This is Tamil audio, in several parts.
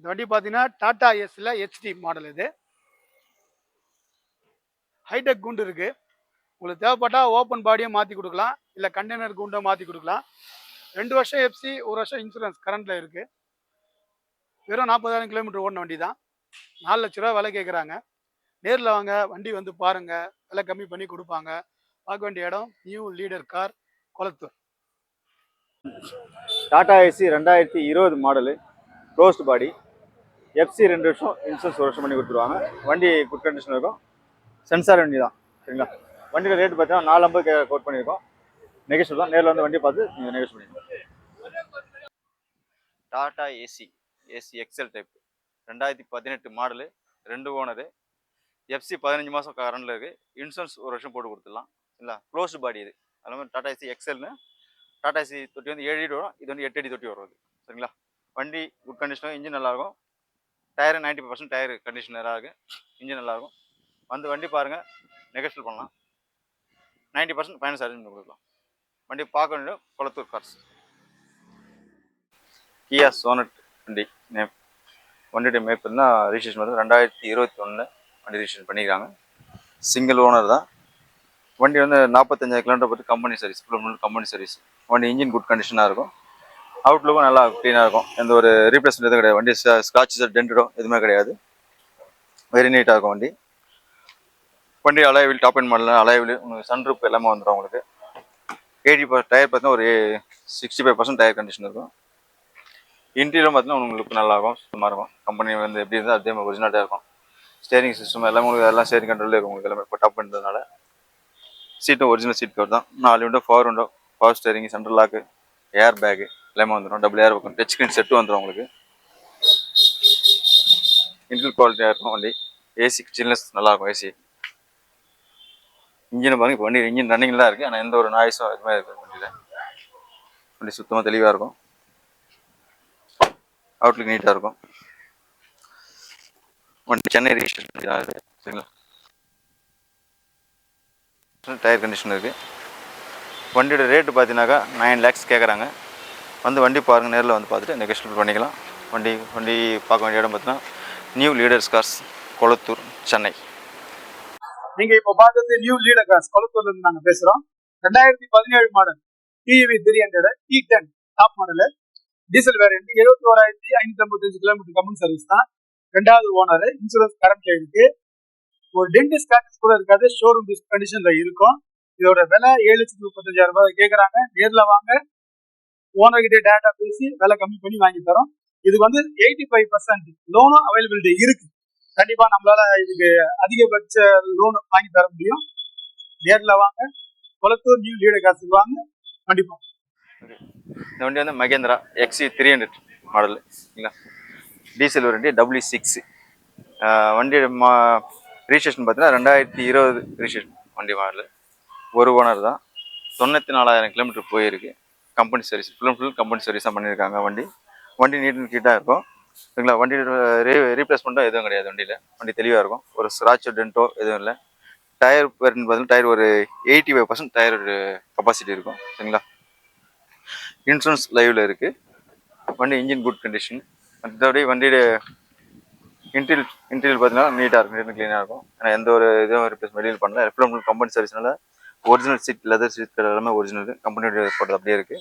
இந்த வண்டி பார்த்தீங்கன்னா டாடா எஸ்ல ஹெச்டி மாடல். இது ஹைடெக் குண்டு இருக்கு. உங்களுக்கு தேவைப்பட்டா ஓப்பன் பாடியை மாற்றி கொடுக்கலாம், இல்லை கண்டெய்னர் குண்டை மாற்றி கொடுக்கலாம். 2 வருஷம் எஃப்சி, 1 வருஷம் இன்சூரன்ஸ் கரண்ட்ல இருக்கு. வெறும் 40,000 கிலோமீட்டர் ஓடின வண்டி தான். 4 லட்ச ரூபா விலை கேட்குறாங்க. நேரில் வாங்க, வண்டி வந்து பாருங்க, விலை கம்மி பண்ணி கொடுப்பாங்க. பார்க்க வேண்டிய இடம் New Leader car, Kolathur. Tata AC 2020 model, closed body, FC 2 வருஷம், இன்சூரன்ஸ் 1 வருஷம் பண்ணி கொடுத்துருவாங்க. வண்டி குட் கண்டிஷன் இருக்கும். சென்சார் வண்டி தான், சரிங்களா? வண்டியில் ரேட்டு பார்த்தீங்கன்னா 450 கோட் பண்ணியிருக்கோம். நெகோஷியபிள் தான். நேரில் வந்து வண்டி பார்த்து நீங்கள் நெகோஷியல் பண்ணிக்கலாம். Tata AC excel type 2018 model, 2 owner, FC 15 மாதம் கரண்டில் இருக்குது. இன்சூரன்ஸ் 1 வருஷம் போட்டு கொடுத்துடலாம், இல்லை க்ளோஸ்டு பாடி. இது அது மாதிரி டாடா ஏசி எக்ஸல்னு டாடா ஏசி தொட்டி வந்து 7 அடி வரும், இது வந்து 8 அடி தொட்டி வருது, சரிங்களா? வண்டி குட் கண்டிஷனாக, இன்ஜின் நல்லாயிருக்கும். டயரு 90% டயர் கண்டிஷன் நல்லா இருக்குது, இன்ஜின் நல்லாயிருக்கும். வந்து வண்டி பாருங்கள், நெகோஷியல் பண்ணலாம். 90% ஃபைனான்ஸ் அரேஞ்ச் பண்ணி கொடுக்கலாம். வண்டி பார்க்க வேண்டிய கொளத்தூர் கார்ஸ். கியா சோனட் வண்டி நேம். வண்டியுடைய மேப் தான் ரிஜிஸ்ட்ரேஷன் வந்து 2021 வண்டி ரிஜிஸ்ட்ரேஷன் பண்ணிக்கிறாங்க. சிங்கிள் ஓனர் தான். வண்டி வந்து 45,000 கிலோமீட்டர் பற்றி கம்பெனி சர்வீஸ், கம்பெனி சர்வீஸ். வண்டி இன்ஜின் குட் கண்டிஷனாக இருக்கும். அவுட்லுக்கும் நல்லா க்ளீனாக இருக்கும். எந்த ஒரு ரீப்ளேஸ்மெண்ட் எதுவும் கிடையாது. வண்டி ஸ்க்ராட்சஸ் டென்டோ எதுவுமே கிடையாது. வெரி நீட்டாக இருக்கும் வண்டி. வண்டி அலைவில் டாப் அண்ட் மாடல் அலைவில் உங்களுக்கு சன்ரூப் எல்லாமே வந்துடும். உங்களுக்கு 80% டயர் பார்த்தீங்கன்னா ஒரு 65% டயர் கண்டிஷன் இருக்கும். இன்டீரியரும் பார்த்தீங்கன்னா உங்களுக்கு நல்லாயிருக்கும், சுத்தமாக இருக்கும். கம்பெனி வந்து எப்படி இருந்தால் அதே மாதிரி ஒரிஜினலாக இருக்கும். ஸ்டேரிங் சிஸ்டம் எல்லாமே உங்களுக்கு எல்லாம் ஸ்டேரிங் கண்ட்ரோலில் இருக்கும். உங்களுக்கு எல்லாமே இப்போ டாப் பண்ணுறதுனால சீட்டும் ஒரிஜினல் சீட் கவர் தான். 4 window, 4 window, power steering, central lock, air bag எல்லாமே வந்துடும். டபுள் ஏர் இருக்கும். டச் ஸ்க்ரீன் செட்டு வந்துடும் உங்களுக்கு. இன்டீரியர் குவாலிட்டியாக இருக்கும் வண்டி. ஏசி சில்னஸ் நல்லாயிருக்கும். ஏசி இன்ஜினை பாருங்கள். இப்போ வண்டி இன்ஜின் ரன்னிங்கில் தான் இருக்குது, ஆனால் எந்த ஒரு நாய்ஸும் எதுவுமே இருக்குது வண்டியில். வண்டி சுத்தமாக தெளிவாக இருக்கும். அவுட்லுக் நீட்டாக இருக்கும். வண்டி சென்னை ரிஜிஸ்ட்ரேஷன் தான் இருக்குது, சரிங்களா? டயர் கண்டிஷன் இருக்குது. வண்டியோட ரேட்டு பார்த்தீங்கன்னாக்கா 9 lakhs கேட்குறாங்க. வந்து வண்டி பாருங்கள், நேரில் வந்து பார்த்துட்டு நெகோஷியேட் பண்ணிக்கலாம். வண்டி பார்க்க வேண்டிய இடம் பார்த்தீங்கன்னா new leaders cars, Kolathur, Chennai. நீங்க இப்போ பார்த்தது நியூ லீடர் கார்ஸ், கொளத்தூர்ல இருந்து நாங்க பேசுறோம். 2017 model TV 300 T10 top model, diesel variant, 71,555 kilometre company service தான். 2வது ஓனர், இன்சூரன்ஸ் கரண்ட்ல இருக்கு. ஒரு டென்ட் ஸ்கிராச்சஸ் கூட இருக்காது, ஷோரூம் கண்டிஷன்ல இருக்கும். இதோட விலை 7,35,000 ரூபாய் கேட்கறாங்க. நேரில் வாங்க, ஓனர் கிட்டே டேரக்டா பேசி விலை கம்மி பண்ணி வாங்கி தரோம். இதுக்கு வந்து 85% லோனும் அவைலபிலிட்டி இருக்கு. கண்டிப்பா நம்மளால இதுக்கு அதிகபட்ச லோன் வாங்கி தர முடியும். நேரில் வாங்க, கொளத்தூர் நியூ லீடர் காசுக்கு வாங்க, கண்டிப்பா. இந்த வண்டி வந்து மகேந்திரா XE 300 மாடல், சரிங்களா? டீசல் வண்டி W6. வண்டியோட ரிஜிஸ்ட்ரேஷன் பார்த்தீங்கன்னா 2020 ரிஜிஸ்ட்ரேஷன் வண்டி மாடல். ஒரு ஓனர் தான். 94,000 கிலோமீட்டர் போயிருக்கு. Company service, full company service தான் பண்ணியிருக்காங்க. வண்டி நீட் அண்ட் நீட்டாக இருக்கும், சரிங்களா? வண்டி ரீப்ளேஸ்மெண்ட்டும் எதுவும் கிடையாது வண்டியில். வண்டி தெளிவாக இருக்கும். ஒரு ஸ்க்ராட்சோ டென்ட்டோ எதுவும் இல்லை. டயர் பார்த்தீங்கன்னா டயர் ஒரு 85% டயர் கெப்பாசிட்டி இருக்கும், சரிங்களா? இன்சூரன்ஸ் லைவில் இருக்குது. வண்டி இன்ஜின் குட் கண்டிஷன். மற்றபடி வண்டியோட இன்டீரியல் பார்த்தீங்கன்னா நீட்டாக இருக்கும், நீட் க்ளீனாக இருக்கும். ஏன்னா எந்த ஒரு இதுவும் ரிப்ளேஸ் வெளியில் பண்ணல. ஃபுல் கம்பெனி சர்வீஸ்னால ஒரிஜினல் சீட், லெதர் சீட் எல்லாமே ஒரிஜினல், கம்பெனியோட போட்டது அப்படியே இருக்குது.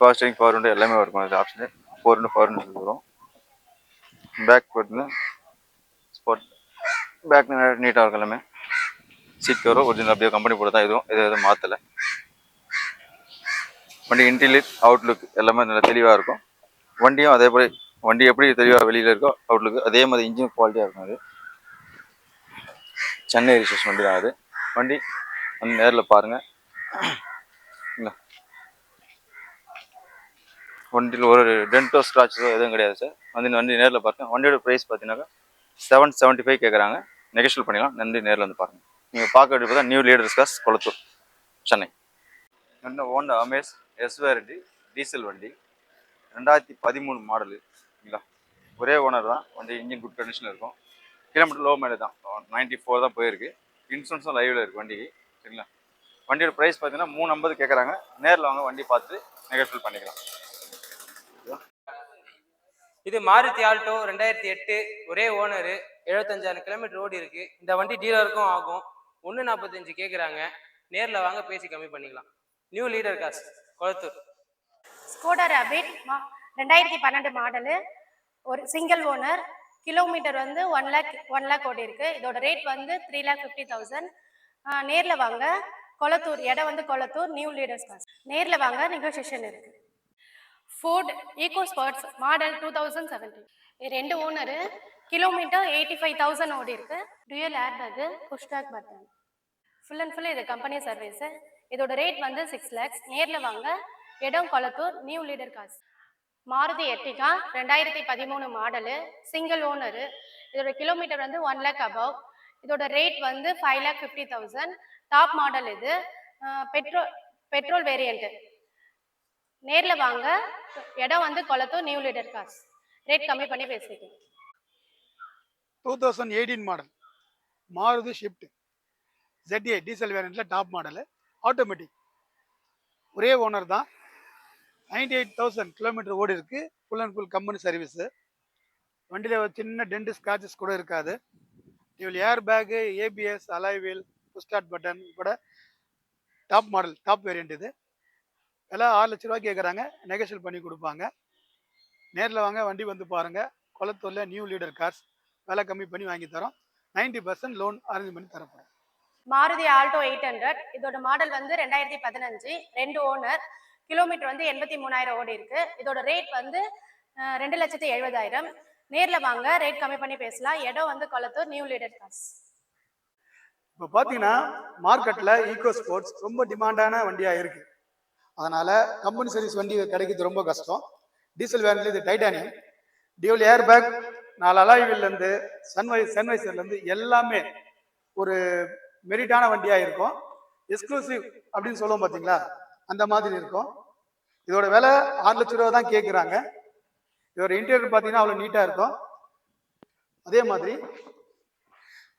பவர் ஸ்டேரிங், பவர் விண்டோ எல்லாமே இருக்கும். அது ஆப்ஷனு 4 விண்டோ, பவர் விண்டோ வரும். பேக் பார்த்தீங்கன்னா ஸ்பாட் பேக் நீட்டாக இருக்கும். எல்லாமே சீட் கவரும் ஒரிஜினல் அப்படியே கம்பெனி போட்டு தான். எதுவும் மாற்றலை. வண்டி இன்டீரியர் அவுட்லுக் எல்லாமே நல்லா தெளிவாக இருக்கும். வண்டியும் அதே போல், வண்டி எப்படி தெளிவாக வெளியில் இருக்கோ அவுட்லுக்கு அதே மாதிரி இன்ஜின் குவாலிட்டியாக இருக்கும். அது சென்னை ரிஜிஸ்ட்ரேஷன் வண்டி தான். அது வண்டி வந்து நேரில் பாருங்கள். வண்டியில் ஒரு டென்ட்டோ ஸ்க்ராட்சோ எதுவும் கிடையாது சார். வண்டி நேரில் பாருங்கள். வண்டியோட ப்ரைஸ் பார்த்தீங்கன்னாக்கா 775 கேட்குறாங்க. நெகோஷியல் பண்ணிக்கலாம். நன்றி, நேரில் வந்து பாருங்கள். நீங்கள் பார்க்க வேண்டிய பார்த்தா new leaders cars, Kolathur, Chennai. Honda Amaze S variant diesel வண்டி, 2013 மாடலு, சரிங்களா? ஒரே ஓனர் தான். வண்டி இன்ஜின் குட் கண்டிஷனில் இருக்கும். கிலோமீட்டர் லோ மைலேஜ் தான், 94 தான் போயிருக்கு. இன்சூரன்ஸும் லைவில் இருக்குது வண்டிக்கு, சரிங்களா? வண்டியோட ப்ரைஸ் பார்த்தீங்கன்னா 350 கேட்குறாங்க. நேரில் வாங்க, வண்டி பார்த்துட்டு நெகோஷியல் பண்ணிக்கலாம். இது மாருதி ஆல்டோ 2008, ஒரே ஓனரு, 75,000 கிலோமீட்டர் ஓடி இருக்கு. இந்த வண்டி டீலருக்கும் ஆகும். 1.45 கேட்குறாங்க. நேரில் வாங்க, பேசி கம்மி பண்ணிக்கலாம். New leader cars, Kolathur. Skoda Rapid 2012 model, ஒரு சிங்கிள் ஓனர், கிலோமீட்டர் வந்து 1 லேக் ஓடி இருக்கு. இதோட ரேட் வந்து 3,50,000. நேரில் வாங்க, கொளத்தூர், இடம் வந்து கொளத்தூர், நியூ லீடர்ஸ் காஸ். நேரில் வாங்க, நெகோசியேஷன் இருக்கு. ஃபோர்ட் ஈகோ ஸ்போர்ட்ஸ் மாடல் 2017, ரெண்டு ஓனரு, கிலோமீட்டர் 85,000 ஓடி இருக்கு. Dual air bag, pushback button, full and full இது கம்பெனி சர்வீஸு. இதோட ரேட் வந்து 6 lakhs. நேரில் வாங்க, இடம் கொளத்தூர், New leader cars. Maruti Ertiga 2013 model, single owner, இதோட கிலோமீட்டர் வந்து 1 lakh above. இதோட ரேட் வந்து 5,50,000. டாப் மாடல் இது, பெட்ரோல் வேரியண்ட்டு. நேரில் வாங்க, இடம் வந்து கொளத்தூர், நியூ லீடர் காஸ். ரேட் கம்மி பண்ணி பேசிட்டேன். 2018 model Maruti Swift ZA diesel வேரியண்ட்ல டாப் மாடலு, ஆட்டோமேட்டிக், ஒரே ஓனர் தான். 98,000 கிலோமீட்டர் ஓடி இருக்கு. Full and full company service. வண்டியில் ஒரு சின்ன டென்ட் ஸ்க்ராச்சஸ் கூட இருக்காது. இதில் air bag, ABS, alloy wheel, push start button கூட டாப் மாடல், டாப் வேரியண்ட். இது எல்லாம் 6 லட்ச ரூபா கேட்குறாங்க, நெகோஷியேட் பண்ணி கொடுப்பாங்க. நேரில் வாங்க, வண்டி வந்து பாருங்கள். கொளத்தூரில் நியூ லீடர் கார்ஸ், விலை கம்மி பண்ணி வாங்கி தரோம். 90% லோன் அரேஞ்ச் பண்ணி தரப்போம். மாருதி ஆல்டோ 800, இதோட மாடல் வந்து 2015, ரெண்டு ஓனர், கிலோமீட்டர் வந்து 83,000 ஓடி இருக்கு. இதோட ரேட் வந்து 2,70,000. நேரில் வாங்க, ரேட் கம்மி பண்ணி பேசலாம். இடம் வந்து கொளத்தூர், நியூ லீடர் காஸ். இப்போ பார்த்தீங்கன்னா மார்க்கெட்டில் ஈகோ ஸ்போர்ட்ஸ் ரொம்ப டிமாண்டான வண்டியாக இருக்குது. அதனால் கம்பெனி சர்வீஸ் வண்டி கிடைக்கிறது ரொம்ப கஷ்டம். டீசல் வேரியண்ட்ல இது titanium, dual air bag, 4 alloy வீல்லேருந்து சன்வைசர்லேருந்து எல்லாமே ஒரு மெரிட்டான வண்டியாக இருக்கும். எக்ஸ்க்ளூசிவ் அப்படின்னு சொல்லுவோம் பார்த்தீங்களா, அந்த மாதிரி இருக்கும். இதோட விலை 6 லட்ச ரூபா தான் கேட்குறாங்க. இதோட இன்டீரியர் பார்த்தீங்கன்னா அவ்வளோ நீட்டாக இருக்கும். அதே மாதிரி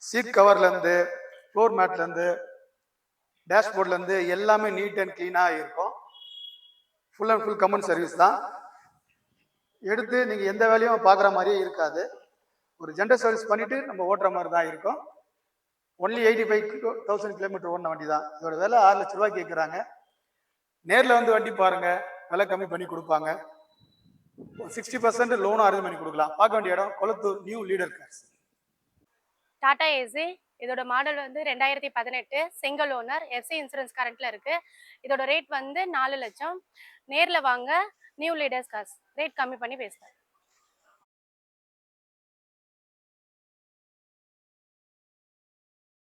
சீட் கவர்லேருந்து, ஃப்ளோர் மேட்லேருந்து, டேஷ்போர்ட்லேருந்து எல்லாமே நீட் அண்ட் க்ளீனாக இருக்கும். Full and full company service தான். எடுத்து நீங்கள் எந்த வேலையும் பார்க்குற மாதிரியே இருக்காது. ஒரு ஜென்ரல் சர்வீஸ் பண்ணிவிட்டு நம்ம ஓட்டுற மாதிரி தான் இருக்கும். ஒன்லி 85,000 கிலோமீட்டர் ஓடின வண்டி தான். இதோட விலை 6 லட்ச ரூபா கேட்குறாங்க. நேரில் வந்து வண்டி பாருங்கள், விலை கம்மி பண்ணி கொடுப்பாங்க. 60% லோனும் அரேஞ்ச் பண்ணி கொடுக்கலாம். பார்க்க வேண்டிய இடம் கொளத்தூர், New leader cars. Tata AC, இதோட மாடல் வந்து 2018, சிங்கிள் ஓனர், எஃப்சி இன்சூரன்ஸ் கரண்ட்ல இருக்கு. இதோட ரேட் வந்து 4 லட்சம். நேரில் வாங்க, நியூ லீடர்ஸ் காஸ். ரேட் கம்மி பண்ணி பேசுகிறேன்.